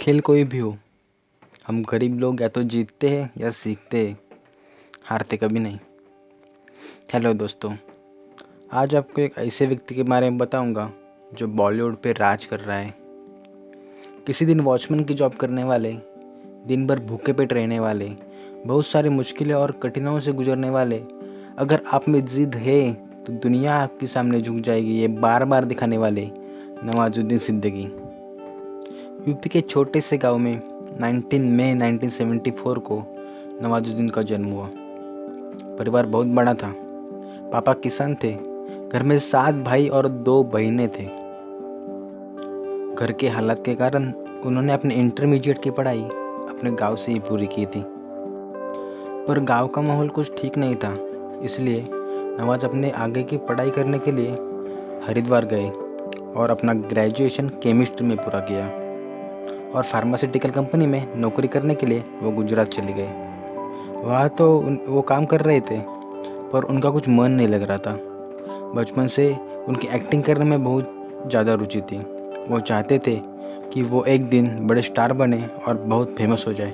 खेल कोई भी हो, हम गरीब लोग या तो जीतते हैं या सीखते हैं, हारते कभी नहीं। हेलो दोस्तों, आज आपको एक ऐसे व्यक्ति के बारे में बताऊंगा जो बॉलीवुड पे राज कर रहा है। किसी दिन वॉचमैन की जॉब करने वाले, दिन भर भूखे पेट रहने वाले, बहुत सारी मुश्किलें और कठिनाइयों से गुजरने वाले, अगर आप में जिद है तो दुनिया आपके सामने झुक जाएगी, ये बार बार दिखाने वाले नवाजुद्दीन सिद्दीकी। यूपी के छोटे से गांव में 19 मई 1974 को नवाजुद्दीन का जन्म हुआ। परिवार बहुत बड़ा था। पापा किसान थे। घर में 7 भाई और 2 बहनें थे। घर के हालात के कारण उन्होंने अपने इंटरमीडिएट की पढ़ाई अपने गांव से ही पूरी की थी। पर गांव का माहौल कुछ ठीक नहीं था, इसलिए नवाज अपने आगे की पढ़ाई करने के लिए हरिद्वार गए और अपना ग्रेजुएशन केमिस्ट्री में पूरा किया और फार्मास्यूटिकल कंपनी में नौकरी करने के लिए वो गुजरात चले गए। वहाँ तो वो काम कर रहे थे, पर उनका कुछ मन नहीं लग रहा था। बचपन से उनकी एक्टिंग करने में बहुत ज़्यादा रुचि थी। वो चाहते थे कि वो एक दिन बड़े स्टार बने और बहुत फेमस हो जाए।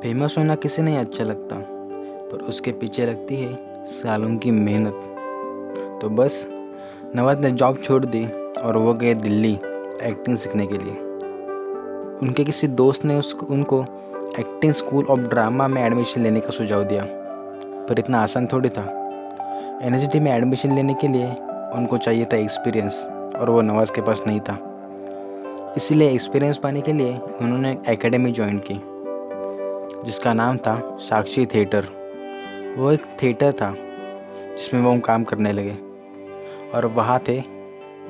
फेमस होना किसी नहीं अच्छा लगता, पर उसके पीछे लगती है सालों की मेहनत। तो बस नवाज ने जॉब छोड़ दी और वो गए दिल्ली एक्टिंग सीखने के लिए। उनके किसी दोस्त ने उनको एक्टिंग स्कूल ऑफ ड्रामा में एडमिशन लेने का सुझाव दिया, पर इतना आसान थोड़ी था। एनएसडी में एडमिशन लेने के लिए उनको चाहिए था एक्सपीरियंस, और वो नवाज के पास नहीं था। इसीलिए एक्सपीरियंस पाने के लिए उन्होंने एक एकेडमी ज्वाइन की जिसका नाम था साक्षी थिएटर। वो एक थिएटर था जिसमें वो काम करने लगे, और वहाँ थे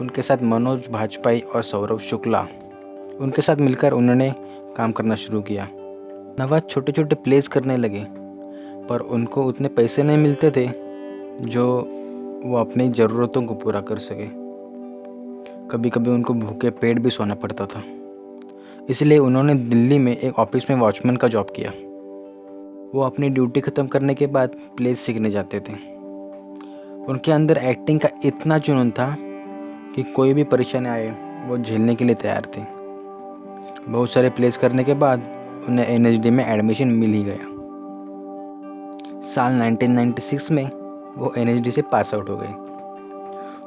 उनके साथ मनोज बाजपेयी और सौरभ शुक्ला। उनके साथ मिलकर उन्होंने काम करना शुरू किया। नवाज छोटे छोटे प्लेस करने लगे, पर उनको उतने पैसे नहीं मिलते थे जो वो अपनी ज़रूरतों को पूरा कर सके। कभी कभी उनको भूखे पेट भी सोना पड़ता था। इसलिए उन्होंने दिल्ली में एक ऑफिस में वॉचमैन का जॉब किया। वो अपनी ड्यूटी ख़त्म करने के बाद प्लेस सीखने जाते थे। उनके अंदर एक्टिंग का इतना जुनून था कि कोई भी परेशानी आए वो झेलने के लिए तैयार थे। बहुत सारे प्लेस करने के बाद उन्हें एनएसडी में एडमिशन मिल ही गया। साल 1996 में वो एनएसडी से पास आउट हो गए।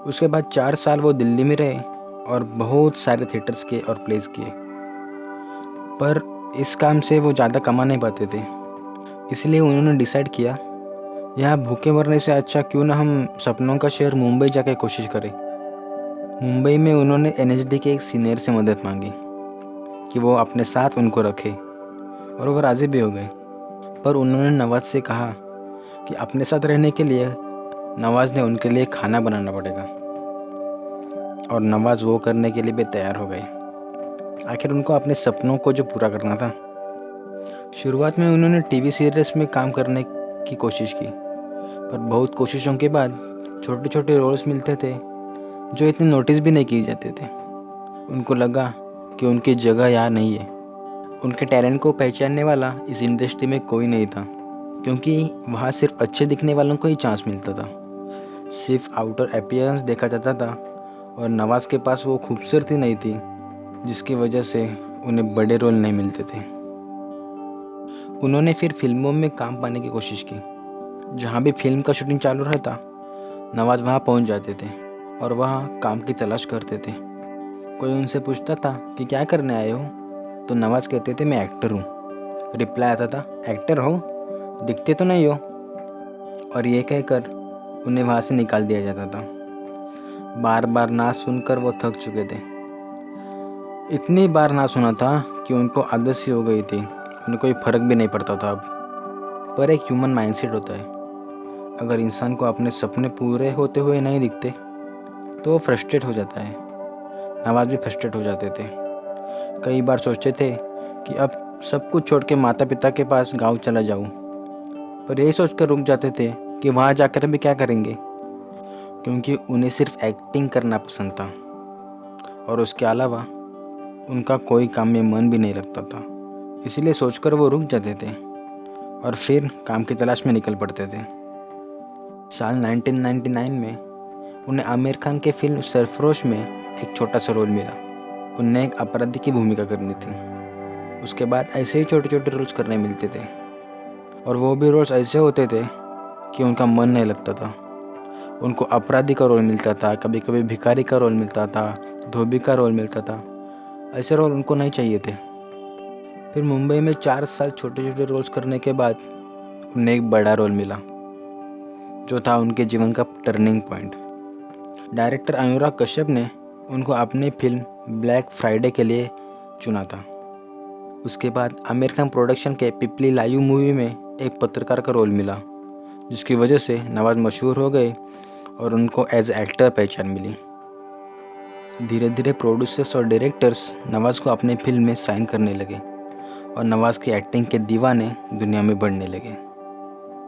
उसके बाद 4 साल वो दिल्ली में रहे और बहुत सारे थिएटर्स किए और प्लेस किए, पर इस काम से वो ज़्यादा कमा नहीं पाते थे। इसलिए उन्होंने डिसाइड किया, यहाँ भूखे मरने से अच्छा क्यों ना हम सपनों का शहर मुंबई जाके कोशिश करें। मुंबई में उन्होंने एनएसडी के एक सीनियर से मदद मांगी कि वो अपने साथ उनको रखे, और वो राज़ी भी हो गए। पर उन्होंने नवाज से कहा कि अपने साथ रहने के लिए नवाज ने उनके लिए खाना बनाना पड़ेगा, और नवाज वो करने के लिए भी तैयार हो गए। आखिर उनको अपने सपनों को जो पूरा करना था। शुरुआत में उन्होंने टीवी सीरियल्स में काम करने की कोशिश की, पर बहुत कोशिशों के बाद छोटे छोटे रोल्स मिलते थे जो इतने नोटिस भी नहीं किए जाते थे। उनको लगा कि उनकी जगह यहाँ नहीं है। उनके टैलेंट को पहचानने वाला इस इंडस्ट्री में कोई नहीं था, क्योंकि वहाँ सिर्फ अच्छे दिखने वालों को ही चांस मिलता था। सिर्फ आउटर अपीयरेंस देखा जाता था, और नवाज के पास वो खूबसूरती नहीं थी जिसकी वजह से उन्हें बड़े रोल नहीं मिलते थे। उन्होंने फिर फिल्मों में काम पाने की कोशिश की। जहाँ भी फिल्म का शूटिंग चालू रहता, नवाज वहाँ पहुँच जाते थे और वहाँ काम की तलाश करते थे। कोई उनसे पूछता था कि क्या करने आए हो, तो नवाज कहते थे मैं एक्टर हूँ। रिप्लाई आता था, एक्टर हो, दिखते तो नहीं हो। और ये कहकर उन्हें वहाँ से निकाल दिया जाता था। बार बार ना सुनकर वो थक चुके थे। इतनी बार ना सुना था कि उनको आदत सी हो गई थी। उन्हें कोई फ़र्क भी नहीं पड़ता था अब। पर एक ह्यूमन माइंडसेट होता है, अगर इंसान को अपने सपने पूरे होते हुए नहीं दिखते तो वो फ्रस्ट्रेट हो जाता है। नवाज भी फ्रस्ट्रेट हो जाते थे। कई बार सोचते थे कि अब सब कुछ छोड़ के माता पिता के पास गांव चला जाऊं, पर यही सोचकर रुक जाते थे कि वहां जाकर भी क्या करेंगे, क्योंकि उन्हें सिर्फ एक्टिंग करना पसंद था और उसके अलावा उनका कोई काम में मन भी नहीं लगता था। इसीलिए सोचकर वो रुक जाते थे और फिर काम की तलाश में निकल पड़ते थे। साल 1999 में उन्हें आमिर खान के फिल्म सरफरोश में एक छोटा सा रोल मिला। उन्हें एक अपराधी की भूमिका करनी थी। उसके बाद ऐसे ही छोटे छोटे रोल्स करने मिलते थे, और वो भी रोल्स ऐसे होते थे कि उनका मन नहीं लगता था। उनको अपराधी का रोल मिलता था, कभी कभी भिखारी का रोल मिलता था, धोबी का रोल मिलता था। ऐसे रोल उनको नहीं चाहिए थे। फिर मुंबई में 4 साल छोटे छोटे रोल्स करने के बाद उन्हें एक बड़ा रोल मिला, जो था उनके जीवन का turning point. Director Anurag Kashyap ने उनको अपनी फिल्म ब्लैक फ्राइडे के लिए चुना था। उसके बाद आमिर खान प्रोडक्शन के पिपली लायू मूवी में एक पत्रकार का रोल मिला, जिसकी वजह से नवाज़ मशहूर हो गए और उनको एज एक्टर पहचान मिली। धीरे धीरे प्रोड्यूसर्स और डायरेक्टर्स नवाज़ को अपनी फिल्म में साइन करने लगे और नवाज़ की एक्टिंग के दीवाने दुनिया में बढ़ने लगे।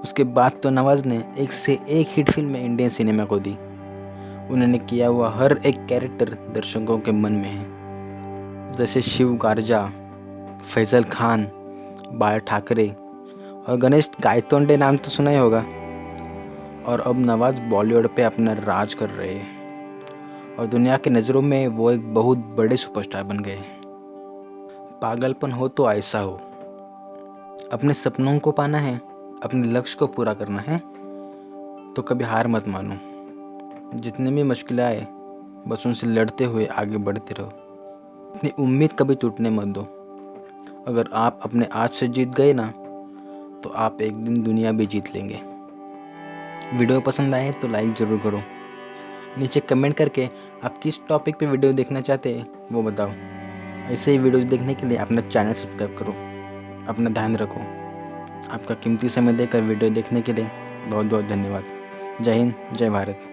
उसके बाद तो नवाज़ ने एक से एक हिट फिल्म में इंडियन सिनेमा को दी। उन्होंने किया हुआ हर एक कैरेक्टर दर्शकों के मन में है, जैसे शिव गारजा, फैजल खान, बाल ठाकरे और गणेश गायतोंडे नाम तो सुना ही होगा। और अब नवाज़ बॉलीवुड पे अपना राज कर रहे हैं और दुनिया की नज़रों में वो एक बहुत बड़े सुपरस्टार बन गए। पागलपन हो तो ऐसा हो, अपने सपनों को पाना है, अपने लक्ष्य को पूरा करना है, तो कभी हार मत मानो। जितने भी मुश्किलें आए, बस उनसे लड़ते हुए आगे बढ़ते रहो। अपनी उम्मीद कभी टूटने मत दो। अगर आप अपने आज से जीत गए ना, तो आप एक दिन दुनिया भी जीत लेंगे। वीडियो पसंद आए तो लाइक ज़रूर करो। नीचे कमेंट करके आप किस टॉपिक पे वीडियो देखना चाहते हैं वो बताओ। ऐसे ही वीडियोस देखने के लिए अपना चैनल सब्सक्राइब करो। अपना ध्यान रखो। आपका कीमती समय देकर वीडियो देखने के लिए बहुत बहुत धन्यवाद। जय हिंद, जय भारत।